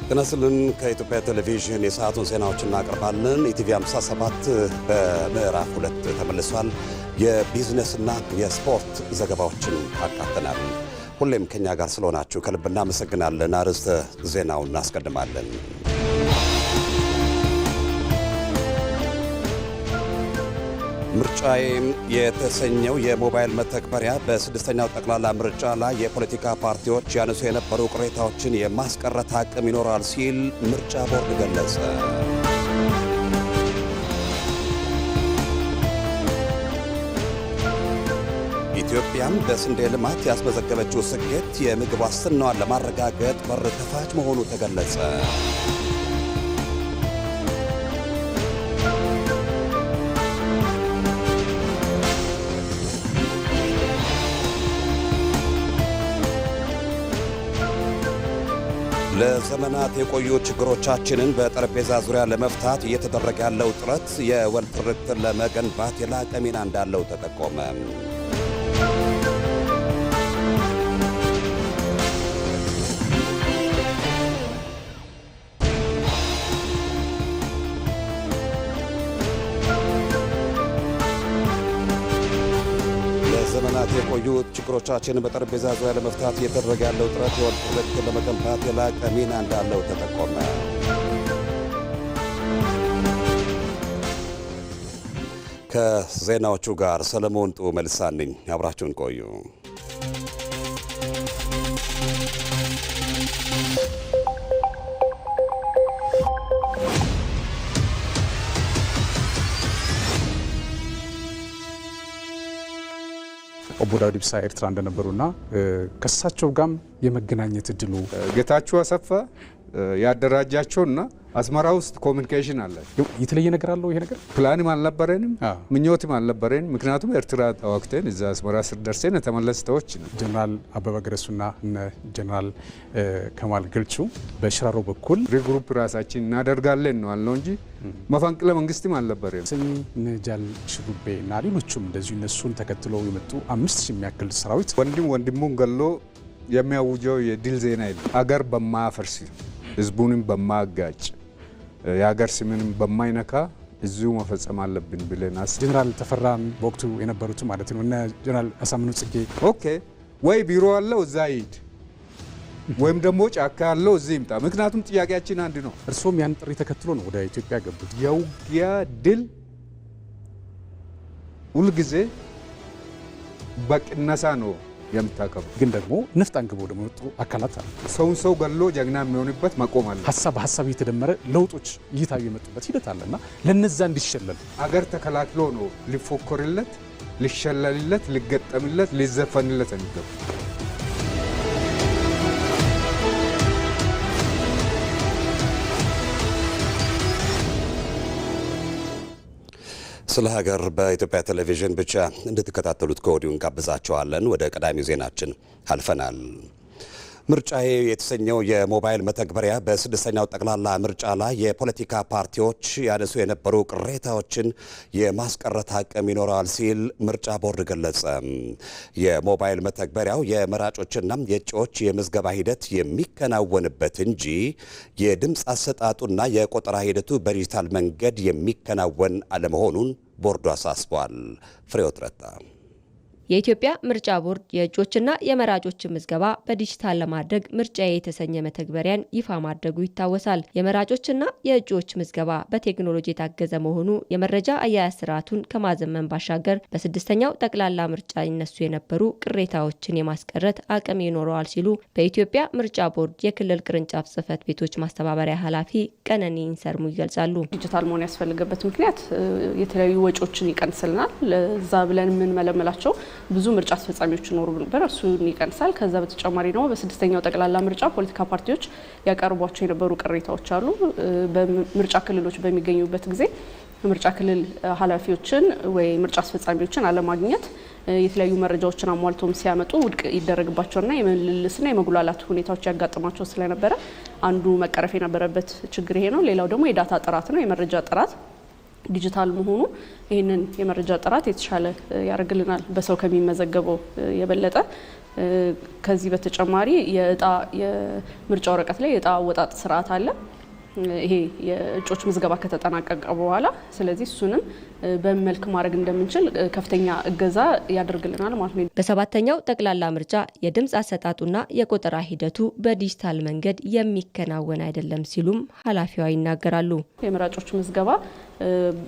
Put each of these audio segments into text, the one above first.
ተነስልን ከኢትዮጵያ ቴሌቪዥን የሰዓቱን ዜናዎች እናቀርባለን። ኢቲቪ 57 በምዕራፍ 2 ተመልሷል። የቢዝነስና የስፖርት ዘገባዎችን አካተናል። ሁሌም ከኛ ጋር ስለሆናችሁ ከልብ እናመሰግናለን። አርዕስተ ዜናውን እናስቀድማለን። ምርጫዬ የተሰኘው የሞባይል መተግበሪያ በስድስተኛው ጠቅላላ ምርጫ ላይ የፖለቲካ ፓርቲዎች ያነሱ የነበሩ ቅሬታዎችን የማስቀረት አቅም ይኖራል ሲል ምርጫ ቦርድ ገለጸ። ኢትዮጵያም በስንዴ ልማት ያስመዘገበችው ስኬት የምግብ ዋስትናዋን ለማረጋገጥ በር ከፋች መሆኑ ተገለጸ። ለዘመናት የቆዩ ችግሮቻችንን በጠረጴዛ ዙሪያ ለመፍታት እየተደረገ ያለው ጥረት የወል ትርክትን ለመገንባት የላቀ ሚና እንዳለው ተጠቆመ። ለዘመናት የቆዩ ችግሮቻችንን በጠረጴዛ ዙሪያ ለመፍታት እየተደረገ ያለው ጥረት የወል ትርክትን ለመገንባት የላቀ ሚና እንዳለው ተጠቆመ። ከዜናዎቹ ጋር ሰለሞን ጡ መልሳን ነኝ። አብራችሁን ቆዩ። ኦቦ ዳውድ ኢብሳ ኤርትራ እንደነበሩና ከሳቸው ጋርም የመገናኘት እድሉ ጌታቸው አሰፋ ያደራጃቸውና አስመራ ውስጥ ኮሙኒኬሽን አለ። የተለየ ነገር አለው። ይሄ ነገር ፕላንም አልነበረንም ምኞትም አልነበረንም። ምክንያቱም ኤርትራ ተዋክተን እዛ አስመራ ስር ደርሰን ተመለስተዎች ነው። ጀነራል አበበ ገረሱና እነ ጀነራል ከማል ገልቹ በሽራሮ በኩል ሪግሩፕ ራሳችን እናደርጋለን ነው አልነው እንጂ መፈንቅለ መንግስትም አልነበረም። ነጃል ሽሩቤ እና ሌሎችም እንደዚሁ እነሱን ተከትለው የመጡ 5000 የሚያክል ሰራዊት ወንድሙን ገሎ የሚያውጀው የድል ዜና የለም። አገር በማያፈርስ ህዝቡንም በማጋጭ የሀገር ስምንም በማይነካ እዚሁ መፈጸም አለብን ብለናል። ጀነራል ተፈራም በወቅቱ የነበሩት ማለት ነው እና ጀነራል አሳምነው ጽጌ ኦኬ ወይ ቢሮ አለው እዛ ይሄድ ወይም ደግሞ ጫካ ያለው እዚህ ይምጣ። ምክንያቱም ጥያቄያችን አንድ ነው። እርሶም ያን ጥሪ ተከትሎ ነው ወደ ኢትዮጵያ ገቡት። የውጊያ ድል ሁልጊዜ በቅነሳ ነው የምታከብሩ። ግን ደግሞ ነፍጥ አንግበው ደግሞ የወጡ አካላት አሉ። ሰው ገሎ ጀግና የሚሆንበት መቆም አለ። ሀሳብ እየተደመረ ለውጦች እየታዩ የመጡበት ሂደት አለና ለነዛ እንዲሸለል አገር ተከላክሎ ነው ሊፎከርለት፣ ሊሸለልለት፣ ሊገጠምለት፣ ሊዘፈንለት የሚገባ። ስለ ሀገር በኢትዮጵያ ቴሌቪዥን ብቻ እንድትከታተሉት ከወዲሁ እንጋብዛችኋለን። ወደ ቀዳሚው ዜናችን አልፈናል። ምርጫዬ የተሰኘው የሞባይል መተግበሪያ በስድስተኛው ጠቅላላ ምርጫ ላይ የፖለቲካ ፓርቲዎች ያነሱ የነበሩ ቅሬታዎችን የማስቀረት አቅም ይኖረዋል ሲል ምርጫ ቦርድ ገለጸ። የሞባይል መተግበሪያው የመራጮችና የእጩዎች የምዝገባ ሂደት የሚከናወንበት እንጂ የድምፅ አሰጣጡና የቆጠራ ሂደቱ በዲጂታል መንገድ የሚከናወን አለመሆኑን ቦርዱ አሳስቧል። ፍሬዎት ረታ የኢትዮጵያ ምርጫ ቦርድ የእጩዎችና የመራጮችን ምዝገባ በዲጂታል ለማድረግ ምርጫዬ የተሰኘ መተግበሪያን ይፋ ማድረጉ ይታወሳል። የመራጮችና የእጩዎች ምዝገባ በቴክኖሎጂ የታገዘ መሆኑ የመረጃ አያያዝ ስርዓቱን ከማዘመን ባሻገር በስድስተኛው ጠቅላላ ምርጫ ይነሱ የነበሩ ቅሬታዎችን የማስቀረት አቅም ይኖረዋል ሲሉ በኢትዮጵያ ምርጫ ቦርድ የክልል ቅርንጫፍ ጽህፈት ቤቶች ማስተባበሪያ ኃላፊ ቀነኒ ኢንሰርሙ ይገልጻሉ። ዲጂታል መሆን ያስፈልገበት ምክንያት የተለያዩ ወጪዎችን ይቀንስልናል። ለዛ ብለን የምንመለመላቸው ብዙ ምርጫ አስፈጻሚዎች ይኖሩ ነበር፣ እሱን ይቀንሳል። ከዛ በተጨማሪ ደግሞ በስድስተኛው ጠቅላላ ምርጫ ፖለቲካ ፓርቲዎች ያቀርቧቸው የነበሩ ቅሬታዎች አሉ። በምርጫ ክልሎች በሚገኙበት ጊዜ ምርጫ ክልል ኃላፊዎችን ወይ ምርጫ አስፈጻሚዎችን አለማግኘት የተለያዩ መረጃዎችን አሟልቶም ሲያመጡ ውድቅ ይደረግባቸውና የመልልስና የመጉላላት ሁኔታዎች ያጋጥማቸው ስለነበረ አንዱ መቀረፍ የነበረበት ችግር ይሄ ነው። ሌላው ደግሞ የዳታ ጥራት ነው። የመረጃ ጥራት ዲጂታል መሆኑ ይህንን የመረጃ ጥራት የተሻለ ያደርግልናል። በሰው ከሚመዘገበው የበለጠ ከዚህ በተጨማሪ የምርጫ ወረቀት ላይ የእጣ አወጣጥ ስርዓት አለ። ይሄ የእጩዎች ምዝገባ ከተጠናቀቀ በኋላ ስለዚህ እሱንም በመልክ ማድረግ እንደምንችል ከፍተኛ እገዛ ያደርግልናል ማለት ነው። በሰባተኛው ጠቅላላ ምርጫ የድምፅ አሰጣጡና የቆጠራ ሂደቱ በዲጂታል መንገድ የሚከናወን አይደለም ሲሉም ኃላፊዋ ይናገራሉ። የመራጮች ምዝገባ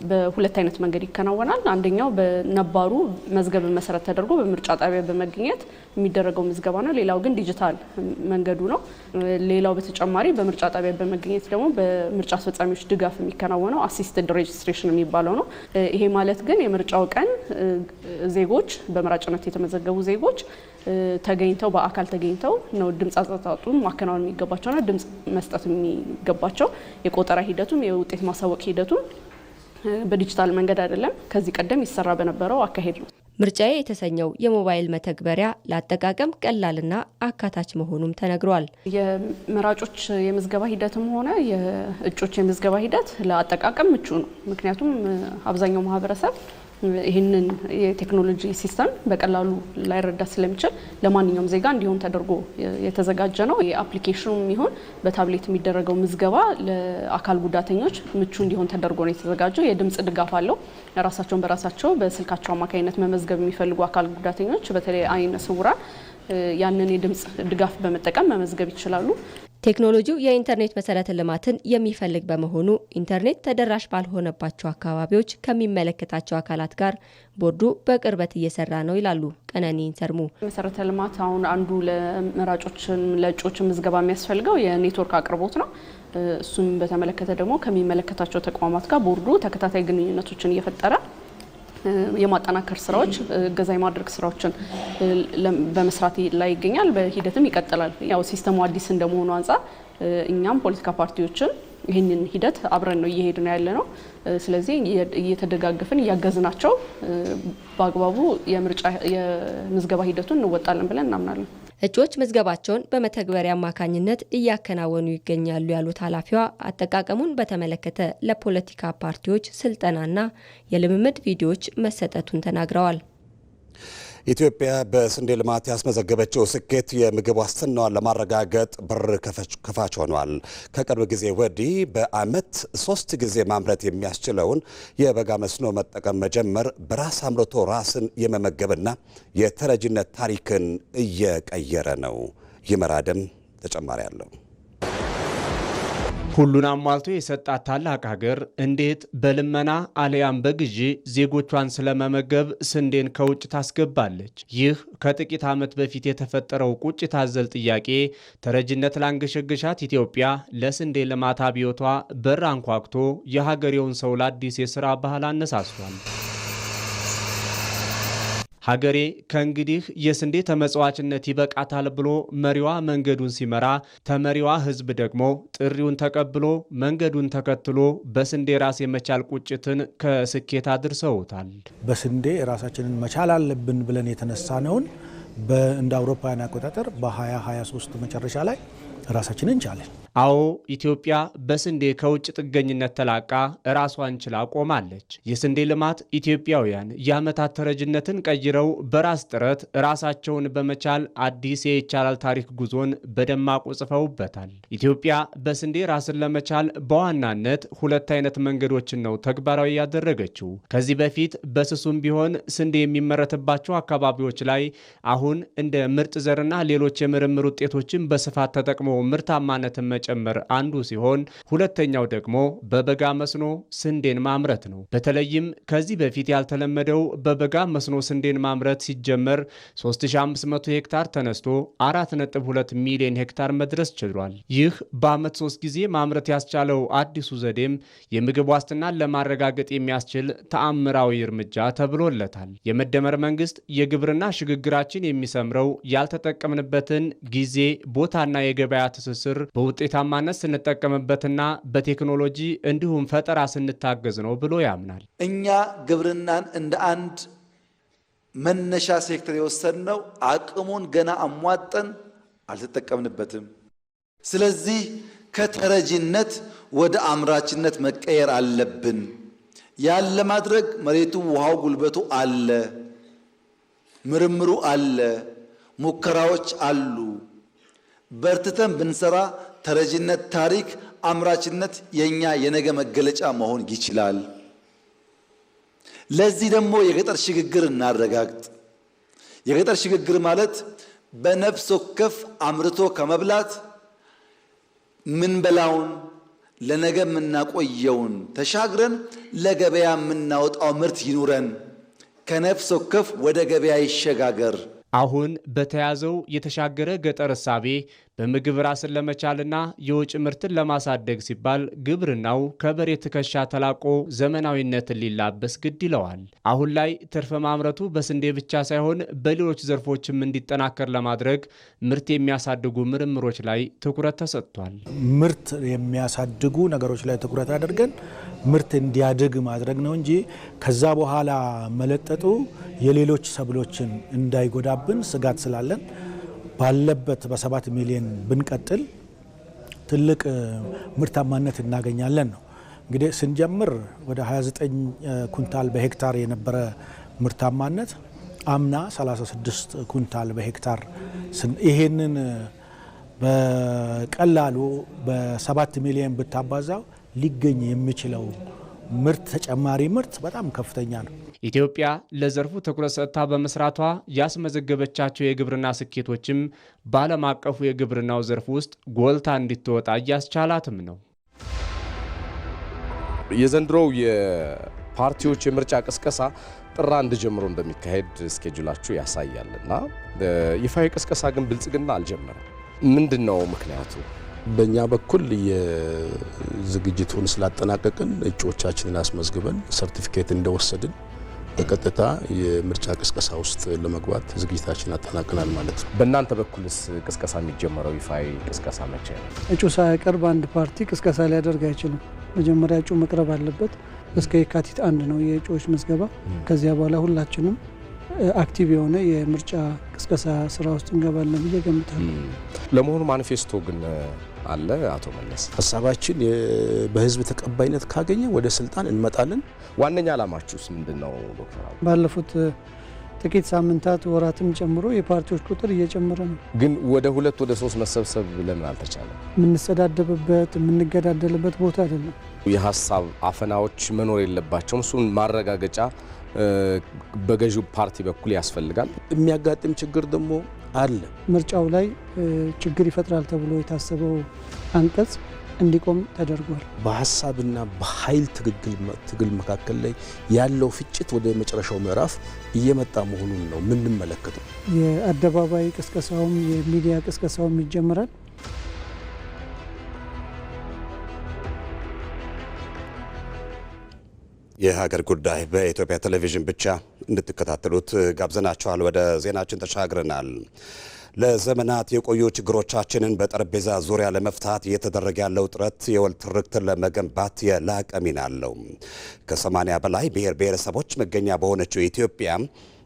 በሁለት አይነት መንገድ ይከናወናል። አንደኛው በነባሩ መዝገብ መሰረት ተደርጎ በምርጫ ጣቢያ በመገኘት የሚደረገው ምዝገባ ነው። ሌላው ግን ዲጂታል መንገዱ ነው። ሌላው በተጨማሪ በምርጫ ጣቢያ በመገኘት ደግሞ በምርጫ አስፈጻሚዎች ድጋፍ የሚከናወነው አሲስትድ ሬጅስትሬሽን የሚባለው ነው። ይሄ ማለት ግን የምርጫው ቀን ዜጎች በመራጭነት የተመዘገቡ ዜጎች ተገኝተው በአካል ተገኝተው ነው ድምፅ አሰጣጡን ማከናወን የሚገባቸውና ድምፅ መስጠት የሚገባቸው። የቆጠራ ሂደቱም የውጤት ማሳወቅ ሂደቱም በዲጂታል መንገድ አይደለም፣ ከዚህ ቀደም ይሰራ በነበረው አካሄድ ነው። ምርጫዬ የተሰኘው የሞባይል መተግበሪያ ለአጠቃቀም ቀላልና አካታች መሆኑም ተነግሯል። የመራጮች የምዝገባ ሂደትም ሆነ የእጮች የምዝገባ ሂደት ለአጠቃቀም ምቹ ነው። ምክንያቱም አብዛኛው ማህበረሰብ ይህንን የቴክኖሎጂ ሲስተም በቀላሉ ላይረዳ ስለሚችል ለማንኛውም ዜጋ እንዲሆን ተደርጎ የተዘጋጀ ነው። የአፕሊኬሽኑም ይሁን በታብሌት የሚደረገው ምዝገባ ለአካል ጉዳተኞች ምቹ እንዲሆን ተደርጎ ነው የተዘጋጀው። የድምፅ ድጋፍ አለው። ራሳቸውን በራሳቸው በስልካቸው አማካኝነት መመዝገብ የሚፈልጉ አካል ጉዳተኞች በተለይ አይነ ስውራን ያንን የድምፅ ድጋፍ በመጠቀም መመዝገብ ይችላሉ። ቴክኖሎጂው የኢንተርኔት መሰረተ ልማትን የሚፈልግ በመሆኑ ኢንተርኔት ተደራሽ ባልሆነባቸው አካባቢዎች ከሚመለከታቸው አካላት ጋር ቦርዱ በቅርበት እየሰራ ነው ይላሉ ቀነኒ ኢንሰርሙ። መሰረተ ልማት አሁን አንዱ ለመራጮችን ለእጩዎች ምዝገባ የሚያስፈልገው የኔትወርክ አቅርቦት ነው። እሱም በተመለከተ ደግሞ ከሚመለከታቸው ተቋማት ጋር ቦርዱ ተከታታይ ግንኙነቶችን እየፈጠረ የማጠናከር ስራዎች እገዛ የማድረግ ስራዎችን በመስራት ላይ ይገኛል። በሂደትም ይቀጥላል። ያው ሲስተሙ አዲስ እንደመሆኑ አንጻር እኛም ፖለቲካ ፓርቲዎችን ይህንን ሂደት አብረን ነው እየሄድን ያለ ነው። ስለዚህ እየተደጋገፍን እያገዝናቸው በአግባቡ የምዝገባ ሂደቱን እንወጣለን ብለን እናምናለን። እጩዎች ምዝገባቸውን በመተግበሪያ አማካኝነት እያከናወኑ ይገኛሉ ያሉት ኃላፊዋ አጠቃቀሙን በተመለከተ ለፖለቲካ ፓርቲዎች ስልጠናና የልምምድ ቪዲዮዎች መሰጠቱን ተናግረዋል። ኢትዮጵያ በስንዴ ልማት ያስመዘገበችው ስኬት የምግብ ዋስትናዋን ለማረጋገጥ በር ከፋች ሆኗል። ከቅርብ ጊዜ ወዲህ በዓመት 3 ጊዜ ማምረት የሚያስችለውን የበጋ መስኖ መጠቀም መጀመር በራስ አምርቶ ራስን የመመገብና የተረጂነት ታሪክን እየቀየረ ነው። ይመራደም ተጨማሪ አለው። ሁሉን አሟልቶ የሰጣት ታላቅ ሀገር እንዴት በልመና አለያም በግዢ ዜጎቿን ስለመመገብ ስንዴን ከውጭ ታስገባለች? ይህ ከጥቂት ዓመት በፊት የተፈጠረው ቁጭት አዘል ጥያቄ ተረጅነት ላንገሸገሻት ኢትዮጵያ ለስንዴ ልማት አብዮቷ በር አንኳኩቶ የሀገሬውን ሰው ለአዲስ የሥራ ባህል አነሳስቷል። ሀገሬ ከእንግዲህ የስንዴ ተመጽዋችነት ይበቃታል ብሎ መሪዋ መንገዱን ሲመራ ተመሪዋ ሕዝብ ደግሞ ጥሪውን ተቀብሎ መንገዱን ተከትሎ በስንዴ ራስ የመቻል ቁጭትን ከስኬት አድርሰውታል። በስንዴ ራሳችንን መቻል አለብን ብለን የተነሳነውን እንደ አውሮፓውያን አቆጣጠር በ2023 መጨረሻ ላይ ራሳችንን ቻለን። አዎ ኢትዮጵያ በስንዴ ከውጭ ጥገኝነት ተላቃ ራሷን ችላ ቆማለች። የስንዴ ልማት ኢትዮጵያውያን የዓመታት ተረጅነትን ቀይረው በራስ ጥረት ራሳቸውን በመቻል አዲስ የይቻላል ታሪክ ጉዞን በደማቁ ጽፈውበታል። ኢትዮጵያ በስንዴ ራስን ለመቻል በዋናነት 2 አይነት መንገዶችን ነው ተግባራዊ ያደረገችው። ከዚህ በፊት በስሱም ቢሆን ስንዴ የሚመረትባቸው አካባቢዎች ላይ አሁን እንደ ምርጥ ዘርና ሌሎች የምርምር ውጤቶችን በስፋት ተጠቅሞ ምርታማነትን መጨመር አንዱ ሲሆን ሁለተኛው ደግሞ በበጋ መስኖ ስንዴን ማምረት ነው። በተለይም ከዚህ በፊት ያልተለመደው በበጋ መስኖ ስንዴን ማምረት ሲጀመር 3500 ሄክታር ተነስቶ 4.2 ሚሊዮን ሄክታር መድረስ ችሏል። ይህ በዓመት 3 ጊዜ ማምረት ያስቻለው አዲሱ ዘዴም የምግብ ዋስትናን ለማረጋገጥ የሚያስችል ተአምራዊ እርምጃ ተብሎለታል። የመደመር መንግስት የግብርና ሽግግራችን የሚሰምረው ያልተጠቀምንበትን ጊዜ፣ ቦታና የገበያ ትስስር በውጤታማነት ስንጠቀምበትና በቴክኖሎጂ እንዲሁም ፈጠራ ስንታገዝ ነው ብሎ ያምናል። እኛ ግብርናን እንደ አንድ መነሻ ሴክተር የወሰድነው አቅሙን ገና አሟጠን አልተጠቀምንበትም። ስለዚህ ከተረጂነት ወደ አምራችነት መቀየር አለብን። ያን ለማድረግ መሬቱ፣ ውሃው፣ ጉልበቱ አለ፣ ምርምሩ አለ፣ ሙከራዎች አሉ። በርትተን ብንሰራ ተረጂነት፣ ታሪክ፣ አምራችነት የኛ የነገ መገለጫ መሆን ይችላል። ለዚህ ደግሞ የገጠር ሽግግር እናረጋግጥ። የገጠር ሽግግር ማለት በነፍስ ወከፍ አምርቶ ከመብላት ምንበላውን ለነገ የምናቆየውን ተሻግረን ለገበያ የምናወጣው ምርት ይኑረን። ከነፍስ ወከፍ ወደ ገበያ ይሸጋገር። አሁን በተያዘው የተሻገረ ገጠር እሳቤ በምግብ ራስን ለመቻልና የውጭ ምርትን ለማሳደግ ሲባል ግብርናው ከበሬ ትከሻ ተላቆ ዘመናዊነትን ሊላበስ ግድ ይለዋል። አሁን ላይ ትርፍ ማምረቱ በስንዴ ብቻ ሳይሆን በሌሎች ዘርፎችም እንዲጠናከር ለማድረግ ምርት የሚያሳድጉ ምርምሮች ላይ ትኩረት ተሰጥቷል። ምርት የሚያሳድጉ ነገሮች ላይ ትኩረት አድርገን ምርት እንዲያድግ ማድረግ ነው እንጂ ከዛ በኋላ መለጠጡ የሌሎች ሰብሎችን እንዳይጎዳብን ስጋት ስላለን ባለበት በ7 ሚሊዮን ብንቀጥል ትልቅ ምርታማነት እናገኛለን ነው። እንግዲህ ስንጀምር ወደ 29 ኩንታል በሄክታር የነበረ ምርታማነት አምና 36 ኩንታል በሄክታር ይሄንን በቀላሉ በ7 ሚሊዮን ብታባዛው ሊገኝ የሚችለው ምርት ተጨማሪ ምርት በጣም ከፍተኛ ነው። ኢትዮጵያ ለዘርፉ ትኩረት ሰጥታ በመስራቷ ያስመዘገበቻቸው የግብርና ስኬቶችም በዓለም አቀፉ የግብርናው ዘርፍ ውስጥ ጎልታ እንድትወጣ እያስቻላትም ነው። የዘንድሮው የፓርቲዎች የምርጫ ቅስቀሳ ጥር 1 ጀምሮ እንደሚካሄድ ስኬጁላችሁ ያሳያልና ይፋዊ ቅስቀሳ ግን ብልጽግና አልጀመረም። ምንድን ነው ምክንያቱ? በእኛ በኩል የዝግጅቱን ስላጠናቀቅን እጩዎቻችንን አስመዝግበን ሰርቲፊኬት እንደወሰድን በቀጥታ የምርጫ ቅስቀሳ ውስጥ ለመግባት ዝግጅታችን አጠናቅናል ማለት ነው። በእናንተ በኩልስ ቅስቀሳ የሚጀመረው ይፋዊ ቅስቀሳ መቼ ነው? እጩ ሳያቀርብ አንድ ፓርቲ ቅስቀሳ ሊያደርግ አይችልም። መጀመሪያ እጩ መቅረብ አለበት። እስከ የካቲት 1 ነው የእጩዎች ምዝገባ። ከዚያ በኋላ ሁላችንም አክቲቭ የሆነ የምርጫ ቅስቀሳ ስራ ውስጥ እንገባለን ብዬ ገምታለሁ። ለመሆኑ ማኒፌስቶ ግን አለ? አቶ መለስ ሀሳባችን በህዝብ ተቀባይነት ካገኘ ወደ ስልጣን እንመጣለን። ዋነኛ ዓላማችሁስ ምንድነው ዶክተር? ባለፉት ጥቂት ሳምንታት ወራትም ጨምሮ የፓርቲዎች ቁጥር እየጨመረ ነው። ግን ወደ 2 ወደ 3 መሰብሰብ ለምን አልተቻለም? የምንሰዳደብበት የምንገዳደልበት ቦታ አይደለም። የሀሳብ አፈናዎች መኖር የለባቸውም። እሱን ማረጋገጫ በገዢው ፓርቲ በኩል ያስፈልጋል። የሚያጋጥም ችግር ደግሞ አለ። ምርጫው ላይ ችግር ይፈጥራል ተብሎ የታሰበው አንቀጽ እንዲቆም ተደርጓል። በሀሳብና በኃይል ትግል መካከል ላይ ያለው ፍጭት ወደ መጨረሻው ምዕራፍ እየመጣ መሆኑን ነው የምንመለከተው። የአደባባይ ቅስቀሳውም የሚዲያ ቅስቀሳውም ይጀምራል። የሀገር ጉዳይ በኢትዮጵያ ቴሌቪዥን ብቻ እንድትከታተሉት ጋብዘናቸዋል። ወደ ዜናችን ተሻግረናል። ለዘመናት የቆዩ ችግሮቻችንን በጠረጴዛ ዙሪያ ለመፍታት እየተደረገ ያለው ጥረት የወል ትርክትን ለመገንባት የላቀ ሚና አለው። ከ80 በላይ ብሔር ብሔረሰቦች መገኛ በሆነችው ኢትዮጵያ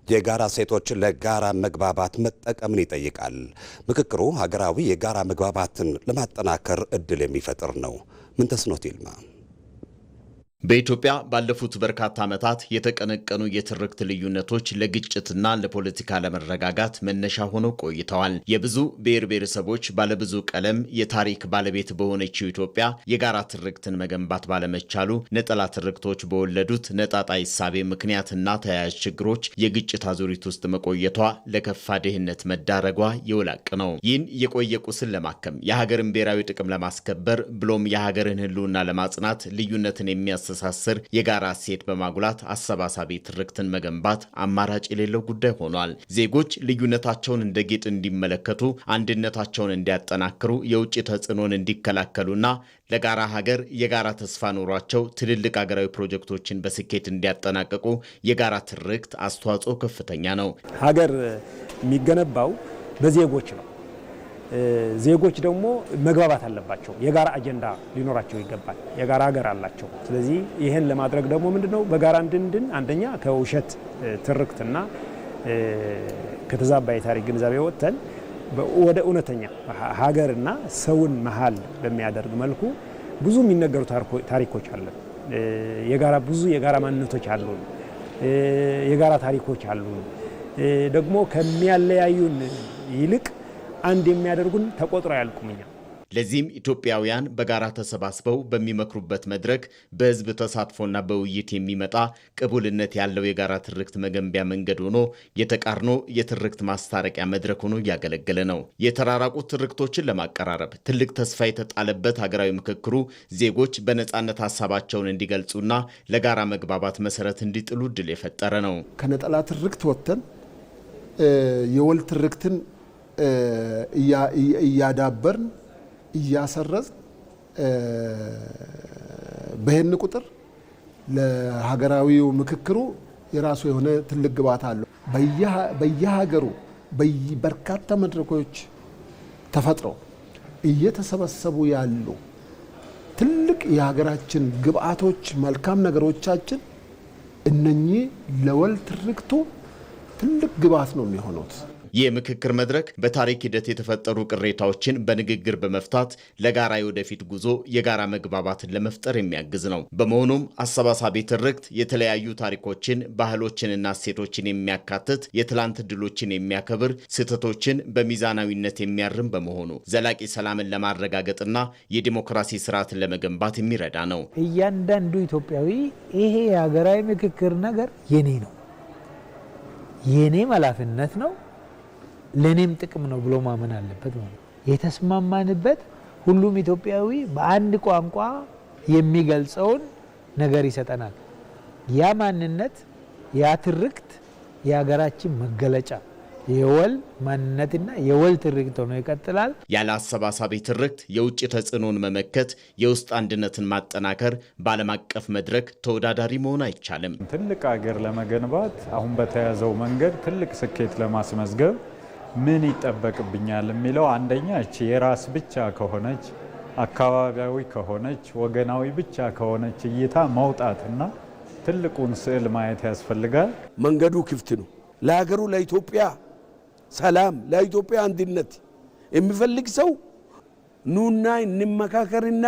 የጋራ ሴቶችን ለጋራ መግባባት መጠቀምን ይጠይቃል። ምክክሩ ሀገራዊ የጋራ መግባባትን ለማጠናከር እድል የሚፈጥር ነው። ምንተስኖት ይልማ በኢትዮጵያ ባለፉት በርካታ ዓመታት የተቀነቀኑ የትርክት ልዩነቶች ለግጭትና ለፖለቲካ ለመረጋጋት መነሻ ሆነው ቆይተዋል። የብዙ ብሔር ብሔረሰቦች ባለብዙ ቀለም የታሪክ ባለቤት በሆነችው ኢትዮጵያ የጋራ ትርክትን መገንባት ባለመቻሉ ነጠላ ትርክቶች በወለዱት ነጣጣይ እሳቤ ምክንያትና ተያያዥ ችግሮች የግጭት አዙሪት ውስጥ መቆየቷ ለከፋ ድህነት መዳረጓ የውላቅ ነው። ይህን የቆየ ቁስል ለማከም የሀገርን ብሔራዊ ጥቅም ለማስከበር ብሎም የሀገርን ሕልውና ለማጽናት ልዩነትን የሚያስ ሳስር የጋራ እሴት በማጉላት አሰባሳቢ ትርክትን መገንባት አማራጭ የሌለው ጉዳይ ሆኗል። ዜጎች ልዩነታቸውን እንደ ጌጥ እንዲመለከቱ፣ አንድነታቸውን እንዲያጠናክሩ፣ የውጭ ተጽዕኖን እንዲከላከሉና ለጋራ ሀገር የጋራ ተስፋ ኖሯቸው ትልልቅ ሀገራዊ ፕሮጀክቶችን በስኬት እንዲያጠናቀቁ የጋራ ትርክት አስተዋጽኦ ከፍተኛ ነው። ሀገር የሚገነባው በዜጎች ነው። ዜጎች ደግሞ መግባባት አለባቸው። የጋራ አጀንዳ ሊኖራቸው ይገባል። የጋራ ሀገር አላቸው። ስለዚህ ይህን ለማድረግ ደግሞ ምንድነው በጋራ እንድንድን አንደኛ ከውሸት ትርክትና ከተዛባ የታሪክ ግንዛቤ ወጥተን ወደ እውነተኛ ሀገርና ሰውን መሀል በሚያደርግ መልኩ ብዙ የሚነገሩ ታሪኮች አሉ። ብዙ የጋራ ማንነቶች አሉ። የጋራ ታሪኮች አሉ። ደግሞ ከሚያለያዩን ይልቅ አንድ የሚያደርጉን ተቆጥሮ ያልቁምኛ። ለዚህም ኢትዮጵያውያን በጋራ ተሰባስበው በሚመክሩበት መድረክ በህዝብ ተሳትፎና በውይይት የሚመጣ ቅቡልነት ያለው የጋራ ትርክት መገንቢያ መንገድ ሆኖ የተቃርኖ የትርክት ማስታረቂያ መድረክ ሆኖ እያገለገለ ነው። የተራራቁ ትርክቶችን ለማቀራረብ ትልቅ ተስፋ የተጣለበት ሀገራዊ ምክክሩ ዜጎች በነጻነት ሀሳባቸውን እንዲገልጹና ለጋራ መግባባት መሰረት እንዲጥሉ እድል የፈጠረ ነው። ከነጠላ ትርክት ወጥተን የወል ትርክትን እያዳበርን እያሰረዝ በህን ቁጥር ለሀገራዊው ምክክሩ የራሱ የሆነ ትልቅ ግብዓት አለው። በየሀገሩ በርካታ መድረኮች ተፈጥረው እየተሰበሰቡ ያሉ ትልቅ የሀገራችን ግብዓቶች፣ መልካም ነገሮቻችን እነኚህ ለወል ትርክቱ ትልቅ ግብዓት ነው የሚሆኑት። የምክክር መድረክ በታሪክ ሂደት የተፈጠሩ ቅሬታዎችን በንግግር በመፍታት ለጋራ የወደፊት ጉዞ የጋራ መግባባትን ለመፍጠር የሚያግዝ ነው። በመሆኑም አሰባሳቢ ትርክት የተለያዩ ታሪኮችን፣ ባህሎችንና እሴቶችን የሚያካትት፣ የትላንት ድሎችን የሚያከብር፣ ስህተቶችን በሚዛናዊነት የሚያርም በመሆኑ ዘላቂ ሰላምን ለማረጋገጥና የዲሞክራሲ ስርዓትን ለመገንባት የሚረዳ ነው። እያንዳንዱ ኢትዮጵያዊ ይሄ የሀገራዊ ምክክር ነገር የኔ ነው፣ የኔም ኃላፊነት ነው፣ ለኔም ጥቅም ነው ብሎ ማመን አለበት ማለት ነው። የተስማማንበት ሁሉም ኢትዮጵያዊ በአንድ ቋንቋ የሚገልጸውን ነገር ይሰጠናል። ያ ማንነት፣ ያ ትርክት የሀገራችን መገለጫ የወል ማንነትና የወል ትርክት ሆኖ ይቀጥላል። ያለ አሰባሳቢ ትርክት የውጭ ተጽዕኖን መመከት፣ የውስጥ አንድነትን ማጠናከር፣ በዓለም አቀፍ መድረክ ተወዳዳሪ መሆን አይቻልም። ትልቅ ሀገር ለመገንባት አሁን በተያዘው መንገድ ትልቅ ስኬት ለማስመዝገብ ምን ይጠበቅብኛል የሚለው አንደኛ እቺ የራስ ብቻ ከሆነች አካባቢያዊ ከሆነች ወገናዊ ብቻ ከሆነች እይታ መውጣትና ትልቁን ስዕል ማየት ያስፈልጋል። መንገዱ ክፍት ነው። ለሀገሩ ለኢትዮጵያ ሰላም፣ ለኢትዮጵያ አንድነት የሚፈልግ ሰው ኑና እንመካከርና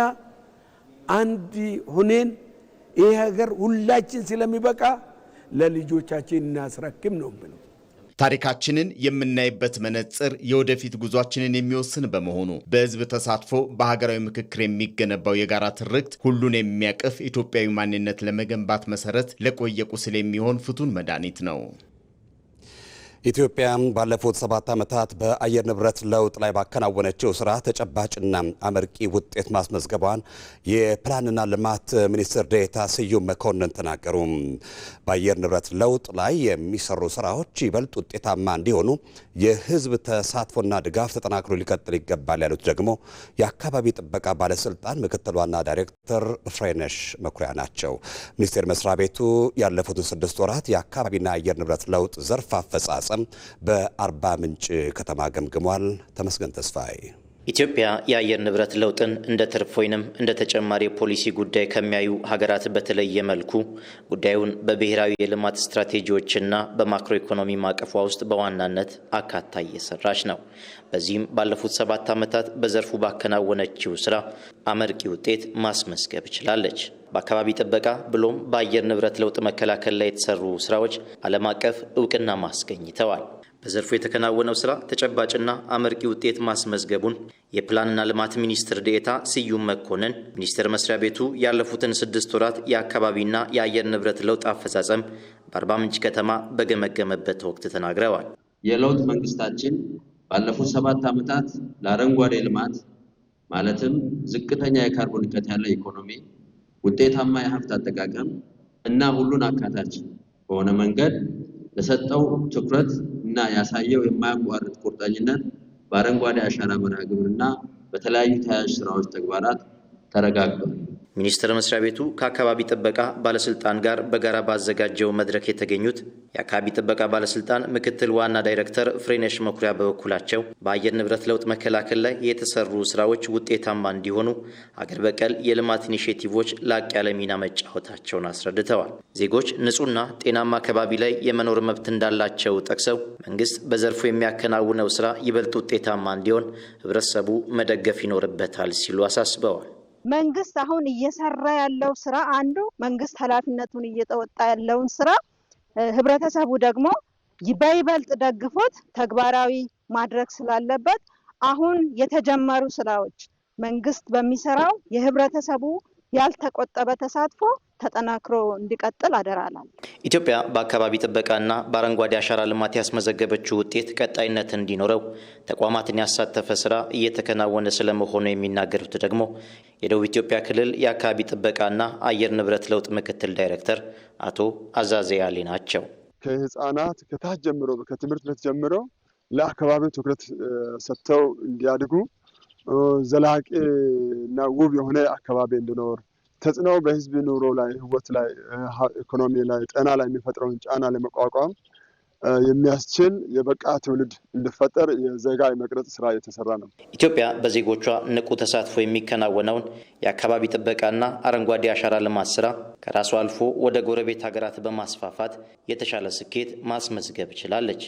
አንድ ሆነን ይሄ ሀገር ሁላችን ስለሚበቃ ለልጆቻችን እናስረክም ነው ብለው ታሪካችንን የምናይበት መነጽር የወደፊት ጉዟችንን የሚወስን በመሆኑ በህዝብ ተሳትፎ በሀገራዊ ምክክር የሚገነባው የጋራ ትርክት ሁሉን የሚያቅፍ ኢትዮጵያዊ ማንነት ለመገንባት መሰረት ለቆየ ቁስል የሚሆን ፍቱን መድኃኒት ነው። ኢትዮጵያ ባለፉት 7 ዓመታት በአየር ንብረት ለውጥ ላይ ባከናወነችው ስራ ተጨባጭና አመርቂ ውጤት ማስመዝገቧን የፕላንና ልማት ሚኒስትር ዴኤታ ስዩም መኮንን ተናገሩ። በአየር ንብረት ለውጥ ላይ የሚሰሩ ስራዎች ይበልጥ ውጤታማ እንዲሆኑ የህዝብ ተሳትፎና ድጋፍ ተጠናክሮ ሊቀጥል ይገባል ያሉት ደግሞ የአካባቢ ጥበቃ ባለስልጣን ምክትል ዋና ዳይሬክተር ፍሬነሽ መኩሪያ ናቸው። ሚኒስቴር መስሪያ ቤቱ ያለፉትን 6 ወራት የአካባቢና አየር ንብረት ለውጥ ዘርፍ አፈጻጸም በአርባ ምንጭ ከተማ ገምግሟል። ተመስገን ተስፋዬ ኢትዮጵያ የአየር ንብረት ለውጥን እንደ ትርፍ ወይንም እንደ ተጨማሪ ፖሊሲ ጉዳይ ከሚያዩ ሀገራት በተለየ መልኩ ጉዳዩን በብሔራዊ የልማት ስትራቴጂዎችና በማክሮ ኢኮኖሚ ማቀፏ ውስጥ በዋናነት አካታ እየሰራች ነው። በዚህም ባለፉት 7 ዓመታት በዘርፉ ባከናወነችው ስራ አመርቂ ውጤት ማስመዝገብ ችላለች። በአካባቢ ጥበቃ ብሎም በአየር ንብረት ለውጥ መከላከል ላይ የተሰሩ ስራዎች ዓለም አቀፍ እውቅና ማስገኝተዋል። በዘርፉ የተከናወነው ስራ ተጨባጭና አመርቂ ውጤት ማስመዝገቡን የፕላንና ልማት ሚኒስትር ዴኤታ ስዩም መኮንን ሚኒስቴር መስሪያ ቤቱ ያለፉትን 6 ወራት የአካባቢና የአየር ንብረት ለውጥ አፈጻጸም በአርባ ምንጭ ከተማ በገመገመበት ወቅት ተናግረዋል። የለውጥ መንግስታችን ባለፉት 7 ዓመታት ለአረንጓዴ ልማት ማለትም ዝቅተኛ የካርቦን ልቀት ያለው ኢኮኖሚ፣ ውጤታማ የሀብት አጠቃቀም እና ሁሉን አካታች በሆነ መንገድ ለሰጠው ትኩረት እና ያሳየው የማያቋርጥ ቁርጠኝነት በአረንጓዴ አሻራ መርሃ ግብርና በተለያዩ ተያያዥ ስራዎች ተግባራት ተረጋግጧል። ሚኒስቴር መስሪያ ቤቱ ከአካባቢ ጥበቃ ባለስልጣን ጋር በጋራ ባዘጋጀው መድረክ የተገኙት የአካባቢ ጥበቃ ባለስልጣን ምክትል ዋና ዳይሬክተር ፍሬነሽ መኩሪያ በበኩላቸው በአየር ንብረት ለውጥ መከላከል ላይ የተሰሩ ስራዎች ውጤታማ እንዲሆኑ አገር በቀል የልማት ኢኒሼቲቮች ላቅ ያለ ሚና መጫወታቸውን አስረድተዋል። ዜጎች ንጹህና ጤናማ አካባቢ ላይ የመኖር መብት እንዳላቸው ጠቅሰው መንግስት በዘርፉ የሚያከናውነው ስራ ይበልጥ ውጤታማ እንዲሆን ህብረተሰቡ መደገፍ ይኖርበታል ሲሉ አሳስበዋል። መንግስት አሁን እየሰራ ያለው ስራ አንዱ መንግስት ኃላፊነቱን እየተወጣ ያለውን ስራ ህብረተሰቡ ደግሞ በይበልጥ ደግፎት ተግባራዊ ማድረግ ስላለበት አሁን የተጀመሩ ስራዎች መንግስት በሚሰራው የህብረተሰቡ ያልተቆጠበ ተሳትፎ ተጠናክሮ እንዲቀጥል አደራላል። ኢትዮጵያ በአካባቢ ጥበቃና በአረንጓዴ አሻራ ልማት ያስመዘገበችው ውጤት ቀጣይነት እንዲኖረው ተቋማትን ያሳተፈ ስራ እየተከናወነ ስለመሆኑ የሚናገሩት ደግሞ የደቡብ ኢትዮጵያ ክልል የአካባቢ ጥበቃና አየር ንብረት ለውጥ ምክትል ዳይሬክተር አቶ አዛዜ ያሌ ናቸው። ከህፃናት ከታች ጀምሮ ከትምህርት ቤት ጀምሮ ለአካባቢው ትኩረት ሰጥተው እንዲያድጉ ዘላቂ እና ውብ የሆነ አካባቢ እንዲኖር ተጽዕኖ በህዝብ ኑሮ ላይ ህይወት ላይ ኢኮኖሚ ላይ ጤና ላይ የሚፈጥረውን ጫና ለመቋቋም የሚያስችል የበቃ ትውልድ እንዲፈጠር የዜጋ የመቅረጽ ስራ የተሰራ ነው። ኢትዮጵያ በዜጎቿ ንቁ ተሳትፎ የሚከናወነውን የአካባቢ ጥበቃና አረንጓዴ አሻራ ልማት ስራ ከራሷ አልፎ ወደ ጎረቤት ሀገራት በማስፋፋት የተሻለ ስኬት ማስመዝገብ ችላለች።